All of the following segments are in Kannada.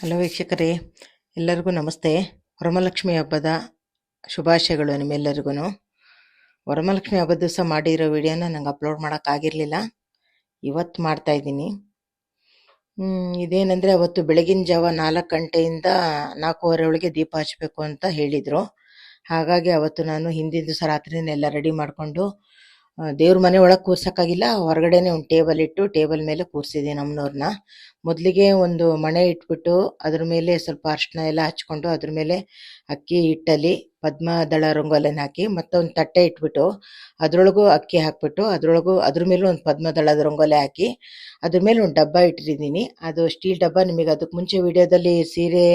ಹಲೋ ವೀಕ್ಷಕರೇ, ಎಲ್ಲರಿಗೂ ನಮಸ್ತೆ. ವರಮಹಾಲಕ್ಷ್ಮಿ ಹಬ್ಬದ ಶುಭಾಶಯಗಳು ನಿಮ್ಮೆಲ್ಲರಿಗೂ. ವರಮಹಾಲಕ್ಷ್ಮಿ ಹಬ್ಬದ ದಿವಸ ಮಾಡಿರೋ ವಿಡಿಯೋನ ನಂಗೆ ಅಪ್ಲೋಡ್ ಮಾಡೋಕ್ಕಾಗಿರಲಿಲ್ಲ, ಇವತ್ತು ಮಾಡ್ತಾಯಿದ್ದೀನಿ. ಇದೇನೆಂದರೆ, ಅವತ್ತು ಬೆಳಗಿನ ಜಾವ 4 ಗಂಟೆಯಿಂದ 4:15 ಒಳಗೆ ದೀಪ ಹಚ್ಚಬೇಕು ಅಂತ ಹೇಳಿದರು. ಹಾಗಾಗಿ ಅವತ್ತು ನಾನು ಹಿಂದಿನ ದಿವಸ ರಾತ್ರಿನೇ ಎಲ್ಲ ರೆಡಿ ಮಾಡಿಕೊಂಡು ದೇವ್ರ ಮನೆ ಒಳಗೆ ಕೂರ್ಸೋಕ್ಕಾಗಿಲ್ಲ, ಹೊರಗಡೆನೆ ಒಂದು ಟೇಬಲ್ ಇಟ್ಟು ಟೇಬಲ್ ಮೇಲೆ ಕೂರಿಸಿದ್ದೀನಿ ಅಮ್ಮನವ್ರನ್ನ. ಮೊದಲಿಗೆ ಒಂದು ಮಣೆ ಇಟ್ಬಿಟ್ಟು ಅದ್ರ ಮೇಲೆ ಸ್ವಲ್ಪ ಅರಿಶಿನ ಎಲ್ಲ ಹಚ್ಕೊಂಡು ಅದ್ರ ಮೇಲೆ ಅಕ್ಕಿ ಹಿಟ್ಟಲ್ಲಿ ಪದ್ಮದಳ ರಂಗೋಲಿನ ಹಾಕಿ ಮತ್ತೊಂದು ತಟ್ಟೆ ಇಟ್ಬಿಟ್ಟು ಅದರೊಳಗೂ ಅಕ್ಕಿ ಹಾಕ್ಬಿಟ್ಟು ಅದ್ರ ಮೇಲೂ ಒಂದು ಪದ್ಮದಳದ ರಂಗೋಲಿ ಹಾಕಿ ಅದ್ರ ಮೇಲೆ ಒಂದು ಡಬ್ಬ ಇಟ್ಟಿದ್ದೀನಿ. ಅದು ಸ್ಟೀಲ್ ಡಬ್ಬ. ನಿಮಗೆ ಅದಕ್ಕೆ ಮುಂಚೆ ವಿಡಿಯೋದಲ್ಲಿ ಸೀರೆ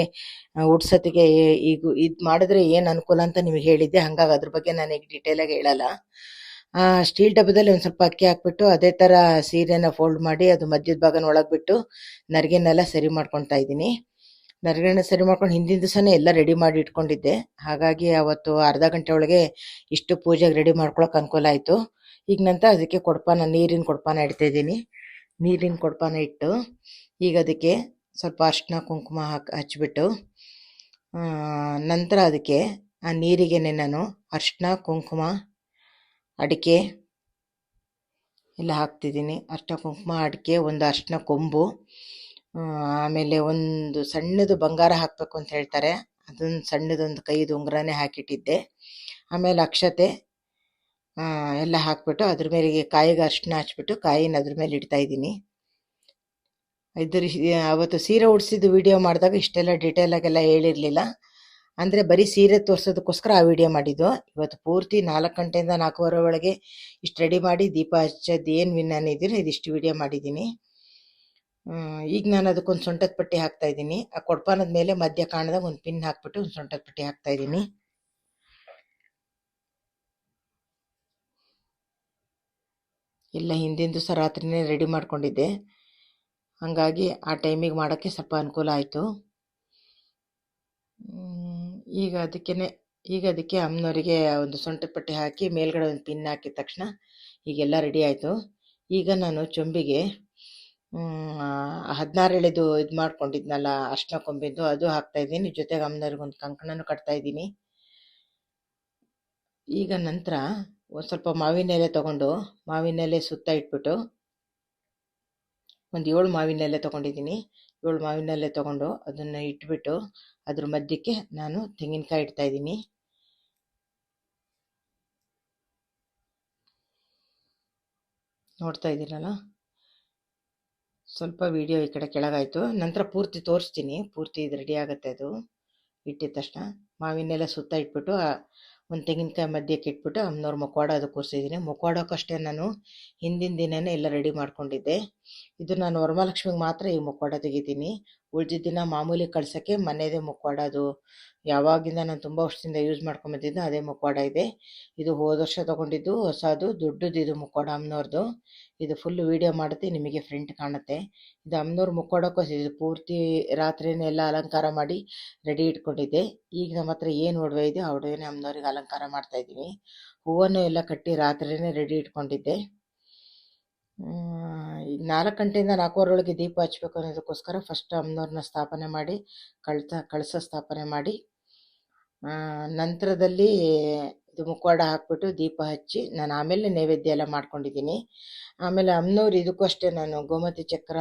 ಉಡ್ಸೋತ್ತಿಗೆ ಈಗ ಇದು ಮಾಡಿದ್ರೆ ಏನು ಅನುಕೂಲ ಅಂತ ನಿಮಗೆ ಹೇಳಿದ್ದೆ, ಹಾಗಾಗಿ ಅದ್ರ ಬಗ್ಗೆ ನಾನು ಈಗ ಡೀಟೇಲಾಗಿ ಹೇಳಲ್ಲ. ಸ್ಟೀಲ್ ಡಬ್ಬದಲ್ಲಿ ಒಂದು ಸ್ವಲ್ಪ ಅಕ್ಕಿ ಹಾಕ್ಬಿಟ್ಟು ಅದೇ ಥರ ಸೀರೆನ ಫೋಲ್ಡ್ ಮಾಡಿ ಅದು ಮಧ್ಯದ ಭಾಗನ ಒಳಗೆ ಬಿಟ್ಟು ನರಿಗೆನೆಲ್ಲ ಸರಿ ಮಾಡ್ಕೊತಾ ಇದ್ದೀನಿ. ನರಿಗೆನ ಸರಿ ಮಾಡ್ಕೊಂಡು ಹಿಂದಿನ ದಿವಸನೇ ಎಲ್ಲ ರೆಡಿ ಮಾಡಿ ಇಟ್ಕೊಂಡಿದ್ದೆ. ಹಾಗಾಗಿ ಅವತ್ತು ಅರ್ಧ ಗಂಟೆ ಒಳಗೆ ಇಷ್ಟು ಪೂಜೆಗೆ ರೆಡಿ ಮಾಡ್ಕೊಳಕ್ಕೆ ಅನುಕೂಲ ಆಯಿತು. ಈಗ ನಂತರ ಅದಕ್ಕೆ ನೀರಿನ ಕೊಡಪಾನ ಇಡ್ತಾಯಿದ್ದೀನಿ. ನೀರಿನ ಕೊಡಪಾನ ಇಟ್ಟು ಈಗ ಅದಕ್ಕೆ ಸ್ವಲ್ಪ ಅರಿಶಿನ ಕುಂಕುಮ ಹಚ್ಬಿಟ್ಟು ನಂತರ ಅದಕ್ಕೆ ಆ ನೀರಿಗೆನೆ ನಾನು ಅರಿಶಿನ ಕುಂಕುಮ ಅಡಿಕೆ ಎಲ್ಲ ಹಾಕ್ತಿದ್ದೀನಿ. ಅರಿಶಿನ ಕುಂಕುಮ ಅಡಿಕೆ, ಒಂದು ಅರಿಶಿನ ಕೊಂಬು, ಆಮೇಲೆ ಒಂದು ಸಣ್ಣದು ಬಂಗಾರ ಹಾಕಬೇಕು ಅಂತ ಹೇಳ್ತಾರೆ, ಅದೊಂದು ಸಣ್ಣದೊಂದು ಕೈದು ಉಂಗುರನೇ ಹಾಕಿಟ್ಟಿದ್ದೆ. ಆಮೇಲೆ ಅಕ್ಷತೆ ಎಲ್ಲ ಹಾಕ್ಬಿಟ್ಟು ಅದ್ರ ಮೇಲೆ ಕಾಯಿಗೆ ಅರಿಶಿನ ಹಚ್ಬಿಟ್ಟು ಕಾಯಿನ ಅದ್ರ ಮೇಲೆ ಇಡ್ತಾಯಿದ್ದೀನಿ. ಅವತ್ತು ಸೀರೆ ಉಡ್ಸಿದ್ದು ವಿಡಿಯೋ ಮಾಡಿದಾಗ ಇಷ್ಟೆಲ್ಲ ಡೀಟೇಲಾಗೆಲ್ಲ ಹೇಳಿರಲಿಲ್ಲ, ಅಂದರೆ ಬರೀ ಸೀರೆ ತೋರಿಸೋದಕ್ಕೋಸ್ಕರ ಆ ವಿಡಿಯೋ ಮಾಡಿದ್ದು. ಇವತ್ತು ಪೂರ್ತಿ 4 ಗಂಟೆಯಿಂದ 4:15 ಒಳಗೆ ಇಷ್ಟು ರೆಡಿ ಮಾಡಿ ದೀಪ ಹಚ್ಚೋದು ಏನು ವಿನ್ನಾನ ಇದ್ದೀನಿ ಇದಿಷ್ಟು ವಿಡಿಯೋ ಮಾಡಿದ್ದೀನಿ. ಈಗ ನಾನು ಅದಕ್ಕೊಂದು ಸೊಂಟದ ಪಟ್ಟಿ ಹಾಕ್ತಾಯಿದ್ದೀನಿ. ಆ ಕೊಡಪಾನದ ಮೇಲೆ ಮಧ್ಯ ಕಾಣದಾಗ ಒಂದು ಪಿನ್ ಹಾಕ್ಬಿಟ್ಟು ಒಂದು ಸೊಂಟದ ಪಟ್ಟಿ ಹಾಕ್ತಾಯಿದ್ದೀನಿ. ಎಲ್ಲ ಹಿಂದಿನ ದಿವಸ ರಾತ್ರಿನೇ ರೆಡಿ ಮಾಡ್ಕೊಂಡಿದ್ದೆ, ಹಾಗಾಗಿ ಆ ಟೈಮಿಗೆ ಮಾಡೋಕ್ಕೆ ಸ್ವಲ್ಪ ಅನುಕೂಲ ಆಯಿತು. ಈಗ ಅದಕ್ಕೆ ಅಮ್ಮನವರಿಗೆ ಒಂದು ಸೊಂಟದ ಪಟ್ಟಿ ಹಾಕಿ ಮೇಲ್ಗಡೆ ಒಂದು ಪಿನ್ ಹಾಕಿದ ತಕ್ಷಣ ಈಗೆಲ್ಲ ರೆಡಿ ಆಯಿತು. ಈಗ ನಾನು ಚೊಂಬಿಗೆ 16 ಎಳೆದು ಇದು ಮಾಡ್ಕೊಂಡಿದ್ನಲ್ಲ ಅರಿಶಿನ ಕೊಂಬಿದ್ದು, ಅದು ಹಾಕ್ತಾಯಿದ್ದೀನಿ. ಜೊತೆಗೆ ಅಮ್ಮನವ್ರಿಗೆ ಒಂದು ಕಂಕಣನೂ ಕಟ್ತಾಯಿದ್ದೀನಿ. ಈಗ ನಂತರ ಒಂದು ಸ್ವಲ್ಪ ಮಾವಿನ ಎಲೆ ತೊಗೊಂಡು ಮಾವಿನ ಎಲೆ ಸುತ್ತ ಇಟ್ಬಿಟ್ಟು ಒಂದು 7 ಮಾವಿನ ಎಲೆ ತೊಗೊಂಡಿದ್ದೀನಿ. 7 ಮಾವಿನ ಎಲೆ ತೊಗೊಂಡು ಅದನ್ನು ಇಟ್ಬಿಟ್ಟು ಅದ್ರ ಮಧ್ಯಕ್ಕೆ ನಾನು ತೆಂಗಿನಕಾಯಿ ಇಡ್ತಾಯಿದ್ದೀನಿ. ನೋಡ್ತಾ ಇದ್ದೀರಲ್ಲ, ಸ್ವಲ್ಪ ವಿಡಿಯೋ ಈ ಕಡೆ ಕೆಳಗಾಯಿತು. ನಂತರ ಪೂರ್ತಿ ತೋರಿಸ್ತೀನಿ, ಪೂರ್ತಿ ಇದು ರೆಡಿ ಆಗುತ್ತೆ. ಅದು ಇಟ್ಟಿದ ತಕ್ಷಣ ಮಾವಿನೆಲ್ಲ ಸುತ್ತ ಇಟ್ಬಿಟ್ಟು ಒಂದು ತೆಂಗಿನಕಾಯಿ ಮಧ್ಯಕ್ಕೆ ಇಟ್ಬಿಟ್ಟು ಅಮ್ಮನವ್ರ ಮುಖವಾಡ ಅದು ಕೂರಿಸಿದ್ದೀನಿ. ಮುಖವಾಡಕ್ಕಷ್ಟೇ ನಾನು ಹಿಂದಿನ ದಿನವೇ ಎಲ್ಲ ರೆಡಿ ಮಾಡ್ಕೊಂಡಿದ್ದೆ. ಇದು ನಾನು ವರಮಹಾಲಕ್ಷ್ಮಿಗೆ ಮಾತ್ರ ಈ ಮುಖವಾಡ ತೆಗಿತೀನಿ. ಉಳಿದಿದ್ದ ದಿನ ಮಾಮೂಲಿ ಕಳ್ಸೋಕ್ಕೆ ಮನೆಯದೇ ಮುಖವಾಡ. ಅದು ಯಾವಾಗಿಂದ ನಾನು ತುಂಬ ವರ್ಷದಿಂದ ಯೂಸ್ ಮಾಡ್ಕೊಂಬಂದಿದ್ದು ಅದೇ ಮುಖವಾಡ ಇದೆ. ಇದು ಹೋದ ವರ್ಷ ತೊಗೊಂಡಿದ್ದು ಹೊಸದು, ದೊಡ್ಡದು ಇದು ಮುಖವಾಡ ಅಮ್ಮನವ್ರದ್ದು. ಇದು ಫುಲ್ ವೀಡಿಯೋ ಮಾಡುತ್ತೆ, ನಿಮಗೆ ಫ್ರಂಟ್ ಕಾಣುತ್ತೆ. ಇದು ಅಮ್ಮನವ್ರ ಮುಖವಾಡಕ್ಕೂ ಇದು ಪೂರ್ತಿ ರಾತ್ರಿನೇ ಎಲ್ಲ ಅಲಂಕಾರ ಮಾಡಿ ರೆಡಿ ಇಟ್ಕೊಂಡಿದ್ದೆ. ಈಗ ನಮ್ಮ ಹತ್ರ ಏನು ಒಡವೆ ಇದೆ ಆ ಒಡವೆನೇ ಅಮ್ಮನವ್ರಿಗೆ ಅಲಂಕಾರ ಮಾಡ್ತಾಯಿದ್ದೀನಿ. ಹೂವನ್ನು ಎಲ್ಲ ಕಟ್ಟಿ ರಾತ್ರಿನೇ ರೆಡಿ ಇಟ್ಕೊಂಡಿದ್ದೆ. ಈಗ 4 ಗಂಟೆಯಿಂದ 4:15 ಒಳಗೆ ದೀಪ ಹಚ್ಚಬೇಕು ಅನ್ನೋದಕ್ಕೋಸ್ಕರ ಫಸ್ಟ್ ಅಮ್ಮನವ್ರನ್ನ ಸ್ಥಾಪನೆ ಮಾಡಿ ಕಳಸ ಸ್ಥಾಪನೆ ಮಾಡಿ ನಂತರದಲ್ಲಿ ಇದು ಮುಖವಾಡ ಹಾಕ್ಬಿಟ್ಟು ದೀಪ ಹಚ್ಚಿ ನಾನು ಆಮೇಲೆ ನೈವೇದ್ಯ ಎಲ್ಲ ಮಾಡ್ಕೊಂಡಿದ್ದೀನಿ. ಆಮೇಲೆ ಅಮ್ಮನವ್ರು ಇದಕ್ಕೂ ಅಷ್ಟೇ ನಾನು ಗೋಮತಿ ಚಕ್ರ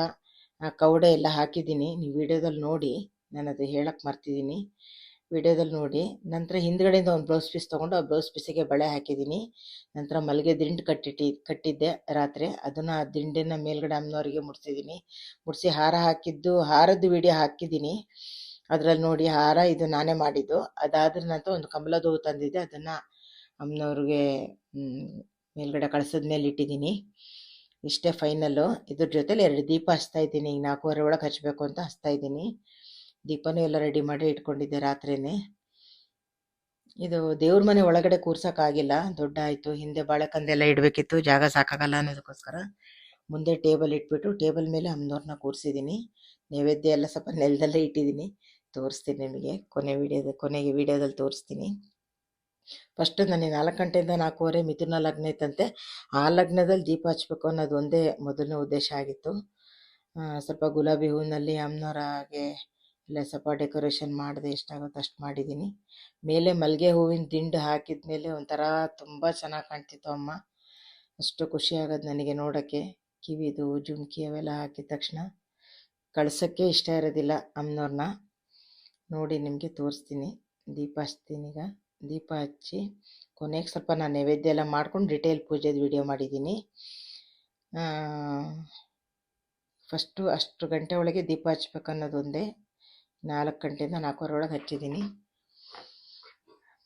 ಕವಡೆ ಎಲ್ಲ ಹಾಕಿದ್ದೀನಿ. ನೀವು ವಿಡಿಯೋದಲ್ಲಿ ನೋಡಿ, ನಾನು ಅದು ಹೇಳಕ್ಕೆ ಮರ್ತಿದ್ದೀನಿ, ವಿಡಿಯೋದಲ್ಲಿ ನೋಡಿ. ನಂತರ ಹಿಂದ್ಗಡೆಯಿಂದ ಒಂದು ಬ್ಲೌಸ್ ಪೀಸ್ ತೊಗೊಂಡು ಆ ಬ್ಲೌಸ್ ಪೀಸಿಗೆ ಬಳೆ ಹಾಕಿದ್ದೀನಿ. ನಂತರ ಮಲ್ಲಿಗೆ ದಿಂಡು ಕಟ್ಟಿದ್ದೆ ರಾತ್ರಿ, ಅದನ್ನು ಆ ದಿಂಡಿನ ಮೇಲ್ಗಡೆ ಅಮ್ಮನವರಿಗೆ ಮುಡಿಸಿ ಹಾರ ಹಾಕಿದ್ದು, ಹಾರದ್ದು ವಿಡಿಯೋ ಹಾಕಿದ್ದೀನಿ. ಅದರಲ್ಲಿ ನೋಡಿ, ಹಾರ ಇದು ನಾನೇ ಮಾಡಿದ್ದು. ಅದಾದ ನಂತರ ಒಂದು ಕಮಲದ ಹೂವು ತಂದಿದ್ದೆ, ಅದನ್ನು ಅಮ್ಮನವ್ರಿಗೆ ಮೇಲ್ಗಡೆ ಕಳಸದ ಮೇಲೆ ಇಟ್ಟಿದ್ದೀನಿ. ಇಷ್ಟೇ ಫೈನಲ್ಲು. ಇದ್ರ ಜೊತೆಲಿ 2 ದೀಪ ಹಚ್ತಾಯಿದ್ದೀನಿ. ಈಗ 4:15 ಒಳಗೆ ಹಚ್ಚಬೇಕು ಅಂತ ಹಚ್ತಾಯಿದ್ದೀನಿ. ದೀಪನೂ ಎಲ್ಲ ರೆಡಿ ಮಾಡಿ ಇಟ್ಕೊಂಡಿದ್ದೆ ರಾತ್ರಿನೇ. ಇದು ದೇವ್ರ ಮನೆ ಒಳಗಡೆ ಕೂರ್ಸೋಕ್ಕಾಗಿಲ್ಲ, ದೊಡ್ಡ ಆಯಿತು. ಹಿಂದೆ ಬಾಳೆಕಂದೆಲ್ಲ ಇಡಬೇಕಿತ್ತು, ಜಾಗ ಸಾಕಾಗಲ್ಲ ಅನ್ನೋದಕ್ಕೋಸ್ಕರ ಮುಂದೆ ಟೇಬಲ್ ಇಟ್ಬಿಟ್ಟು ಟೇಬಲ್ ಮೇಲೆ ಅಮ್ಮನವ್ರನ್ನ ಕೂರಿಸಿದ್ದೀನಿ. ನೈವೇದ್ಯ ಎಲ್ಲ ಸ್ವಲ್ಪ ನೆಲದಲ್ಲೇ ಇಟ್ಟಿದ್ದೀನಿ, ತೋರಿಸ್ತೀನಿ ನಿಮಗೆ ಕೊನೆಗೆ ವಿಡಿಯೋದಲ್ಲಿ ತೋರಿಸ್ತೀನಿ. ಫಸ್ಟು ನನಗೆ 4 ಗಂಟೆಯಿಂದ 4:15 ಮಿಥುನ ಲಗ್ನ ಇತ್ತಂತೆ. ಆ ಲಗ್ನದಲ್ಲಿ ದೀಪ ಹಚ್ಚಬೇಕು ಅನ್ನೋದು ಒಂದೇ ಮೊದಲನೇ ಉದ್ದೇಶ ಆಗಿತ್ತು. ಸ್ವಲ್ಪ ಗುಲಾಬಿ ಹೂವಿನಲ್ಲಿ ಅಮ್ಮನವ್ರಿಗೆ ಎಲ್ಲ ಸ್ವಲ್ಪ ಡೆಕೋರೇಷನ್ ಮಾಡಿದೆ, ಎಷ್ಟಾಗುತ್ತೋ ಅಷ್ಟು ಮಾಡಿದ್ದೀನಿ. ಮೇಲೆ ಮಲ್ಲಿಗೆ ಹೂವಿನ ದಿಂಡು ಹಾಕಿದ ಮೇಲೆ ಒಂಥರ ತುಂಬ ಚೆನ್ನಾಗಿ ಕಾಣ್ತಿತ್ತು ಅಮ್ಮ. ಅಷ್ಟು ಖುಷಿ ಆಗೋದು ನನಗೆ ನೋಡೋಕ್ಕೆ. ಕಿವಿದು ಜುಮ್ಕಿ ಅವೆಲ್ಲ ಹಾಕಿದ ತಕ್ಷಣ ಕಳ್ಸೋಕ್ಕೆ ಇಷ್ಟ ಇರೋದಿಲ್ಲ ಅಮ್ಮನವ್ರನ್ನ. ನೋಡಿ ನಿಮಗೆ ತೋರಿಸ್ತೀನಿ. ದೀಪ ಹಚ್ತೀನಿ. ಈಗ ದೀಪ ಹಚ್ಚಿ ಕೊನೆಗೆ ಸ್ವಲ್ಪ ನಾನು ನೈವೇದ್ಯ ಎಲ್ಲ ಮಾಡ್ಕೊಂಡು ಡಿಟೇಲ್ ಪೂಜೆದು ವಿಡಿಯೋ ಮಾಡಿದ್ದೀನಿ. ಫಸ್ಟು ಅಷ್ಟು ಗಂಟೆ ಒಳಗೆ ದೀಪ ಹಚ್ಬೇಕು ಅನ್ನೋದೊಂದೇ. 4 ಗಂಟೆಯಿಂದ 4:15 ಒಳಗೆ ಹಚ್ಚಿದ್ದೀನಿ.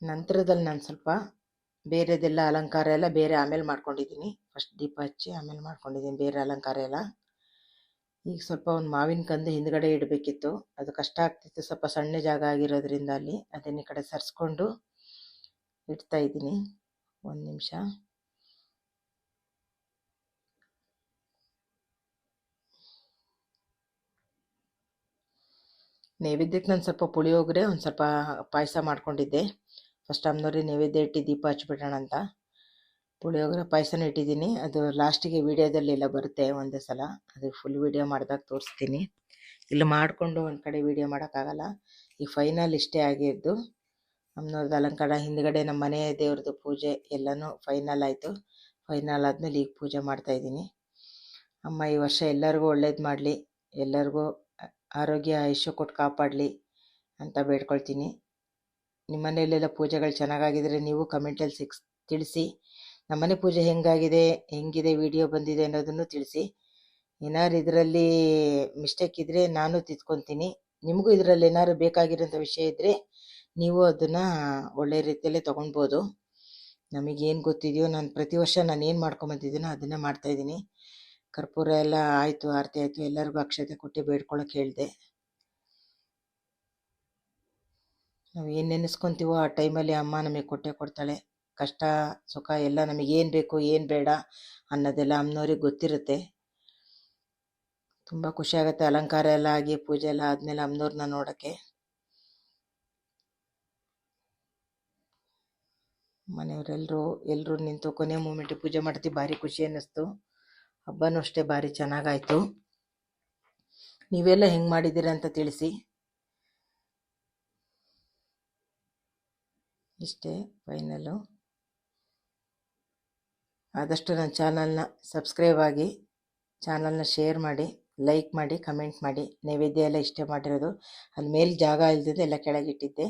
ನಂತರದಲ್ಲಿ ನಾನು ಸ್ವಲ್ಪ ಬೇರೆದೆಲ್ಲ ಅಲಂಕಾರ ಎಲ್ಲ ಬೇರೆ ಆಮೇಲೆ ಮಾಡ್ಕೊಂಡಿದ್ದೀನಿ. ಫಸ್ಟ್ ದೀಪ ಹಚ್ಚಿ ಆಮೇಲೆ ಮಾಡ್ಕೊಂಡಿದ್ದೀನಿ ಬೇರೆ ಅಲಂಕಾರ ಎಲ್ಲ. ಈಗ ಸ್ವಲ್ಪ ಒಂದು ಮಾವಿನ ಕಂದು ಹಿಂದ್ಗಡೆ ಇಡಬೇಕಿತ್ತು, ಅದು ಕಷ್ಟ ಆಗ್ತಿತ್ತು, ಸ್ವಲ್ಪ ಸಣ್ಣ ಜಾಗ ಆಗಿರೋದ್ರಿಂದ ಅಲ್ಲಿ ಅದನ್ನ ಈ ಕಡೆ ಸರಿಸ್ಕೊಂಡು ಇಡ್ತಾ ಇದ್ದೀನಿ. 1 ನಿಮಿಷ. ನೈವೇದ್ಯಕ್ಕೆ ನಾನು ಸ್ವಲ್ಪ ಪುಳಿಯೋಗರೆ ಒಂದು ಸ್ವಲ್ಪ ಪಾಯಸ ಮಾಡ್ಕೊಂಡಿದ್ದೆ. ಫಸ್ಟ್ ಅಮ್ಮನವ್ರಿಗೆ ನೈವೇದ್ಯ ಇಟ್ಟು ದೀಪ ಹಚ್ಬಿಡೋಣ ಅಂತ ಪುಳಿಯೋಗರೆ ಪಾಯಸನೂ ಇಟ್ಟಿದ್ದೀನಿ. ಅದು ಲಾಸ್ಟಿಗೆ ವೀಡಿಯೋದಲ್ಲೆಲ್ಲ ಬರುತ್ತೆ ಒಂದೇ ಸಲ, ಅದು ಫುಲ್ ವೀಡಿಯೋ ಮಾಡಿದಾಗ ತೋರಿಸ್ತೀನಿ. ಇಲ್ಲಿ ಮಾಡಿಕೊಂಡು ಒಂದು ಕಡೆ ವೀಡಿಯೋ ಮಾಡೋಕ್ಕಾಗಲ್ಲ. ಈ ಫೈನಲ್ ಇಷ್ಟೇ ಆಗಿದ್ದು ಅಮ್ಮನವ್ರದ್ದು ಅಲಂಕಾರ. ಹಿಂದ್ಗಡೆ ನಮ್ಮ ಮನೆ ದೇವ್ರದ್ದು ಪೂಜೆ ಎಲ್ಲನೂ ಫೈನಲ್ ಆಯಿತು. ಫೈನಲ್ ಆದಮೇಲೆ ಈಗ ಪೂಜೆ ಮಾಡ್ತಾಯಿದ್ದೀನಿ. ಅಮ್ಮ ಈ ವರ್ಷ ಎಲ್ಲರಿಗೂ ಒಳ್ಳೇದು ಮಾಡಲಿ, ಎಲ್ಲರಿಗೂ ಆರೋಗ್ಯ ಆಯುಷ್ಯ ಕೊಟ್ಟು ಕಾಪಾಡಲಿ ಅಂತ ಬೇಡ್ಕೊಳ್ತೀನಿ. ನಿಮ್ಮ ಮನೆಯಲ್ಲೆಲ್ಲ ಪೂಜೆಗಳು ಚೆನ್ನಾಗಾಗಿದ್ರೆ ನೀವು ಕಮೆಂಟಲ್ಲಿ ತಿಳಿಸಿ. ನಮ್ಮನೆ ಪೂಜೆ ಹೆಂಗಿದೆ ವಿಡಿಯೋ ಬಂದಿದೆ ಅನ್ನೋದನ್ನು ತಿಳಿಸಿ. ಏನಾದ್ರು ಇದರಲ್ಲಿ ಮಿಸ್ಟೇಕ್ ಇದ್ದರೆ ನಾನು ತಿದ್ಕೊತೀನಿ. ನಿಮಗೂ ಇದರಲ್ಲಿ ಏನಾದ್ರು ಬೇಕಾಗಿರೋಂಥ ವಿಷಯ ಇದ್ದರೆ ನೀವು ಅದನ್ನು ಒಳ್ಳೆ ರೀತಿಯಲ್ಲೇ ತೊಗೊಳ್ಬೋದು. ನಮಗೇನು ಗೊತ್ತಿದೆಯೋ, ನಾನು ಪ್ರತಿ ವರ್ಷ ನಾನು ಏನು ಮಾಡ್ಕೊಂಬಂದಿದ್ದೀನೋ ಅದನ್ನೇ ಮಾಡ್ತಾಯಿದ್ದೀನಿ. ಕರ್ಪೂರ ಎಲ್ಲ ಆಯಿತು, ಆರತಿ ಆಯಿತು, ಎಲ್ಲರಿಗೂ ಅಕ್ಷತೆ ಕೊಟ್ಟು ಬೇಡ್ಕೊಳಕ್ಕೆ ಹೇಳಿದೆ. ನಾವು ಏನು ನೆನೆಸ್ಕೊತೀವೋ ಆ ಟೈಮಲ್ಲಿ ಅಮ್ಮ ನಮಗೆ ಕೊಟ್ಟೇ ಕೊಡ್ತಾಳೆ. ಕಷ್ಟ ಸುಖ ಎಲ್ಲ ನಮಗೇನು ಬೇಕು ಏನು ಬೇಡ ಅನ್ನೋದೆಲ್ಲ ಅಮ್ಮನವ್ರಿಗೆ ಗೊತ್ತಿರುತ್ತೆ. ತುಂಬ ಖುಷಿಯಾಗುತ್ತೆ ಅಲಂಕಾರ ಎಲ್ಲ ಆಗಿ ಪೂಜೆ ಎಲ್ಲ ಆದಮೇಲೆ ಅಮ್ಮನವ್ರನ್ನ ನೋಡೋಕ್ಕೆ. ಎಲ್ಲರೂ ನಿಂತು ಕೊನೆ ಮೂಮೆಂಟಿಗೆ ಪೂಜೆ ಮಾಡ್ತೀವಿ. ಭಾರಿ ಖುಷಿ ಅನ್ನಿಸ್ತು. ಹಬ್ಬನೂ ಅಷ್ಟೇ ಭಾರಿ ಚೆನ್ನಾಗಾಯಿತು. ನೀವೆಲ್ಲ ಹೆಂಗೆ ಮಾಡಿದ್ದೀರ ಅಂತ ತಿಳಿಸಿ. ಇಷ್ಟೇ ಫೈನಲ್ಲು. ಆದಷ್ಟು ನನ್ನ ಚಾನಲ್ನ ಸಬ್ಸ್ಕ್ರೈಬ್ ಆಗಿ, ಚಾನಲ್ನ ಶೇರ್ ಮಾಡಿ, ಲೈಕ್ ಮಾಡಿ, ಕಮೆಂಟ್ ಮಾಡಿ. ನೈವೇದ್ಯ ಎಲ್ಲ ಇಷ್ಟೇ ಮಾಡಿರೋದು, ಅಲ್ಲಿ ಮೇಲೆ ಜಾಗ ಇಲ್ದಿದ್ದು ಎಲ್ಲ ಕೆಳಗಿಟ್ಟಿದ್ದೆ.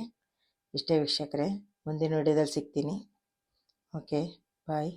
ಇಷ್ಟೇ ವೀಕ್ಷಕರೇ, ಮುಂದಿನ ವಿಡಿಯೋದಲ್ಲಿ ಸಿಗ್ತೀನಿ. ಓಕೆ, ಬಾಯ್.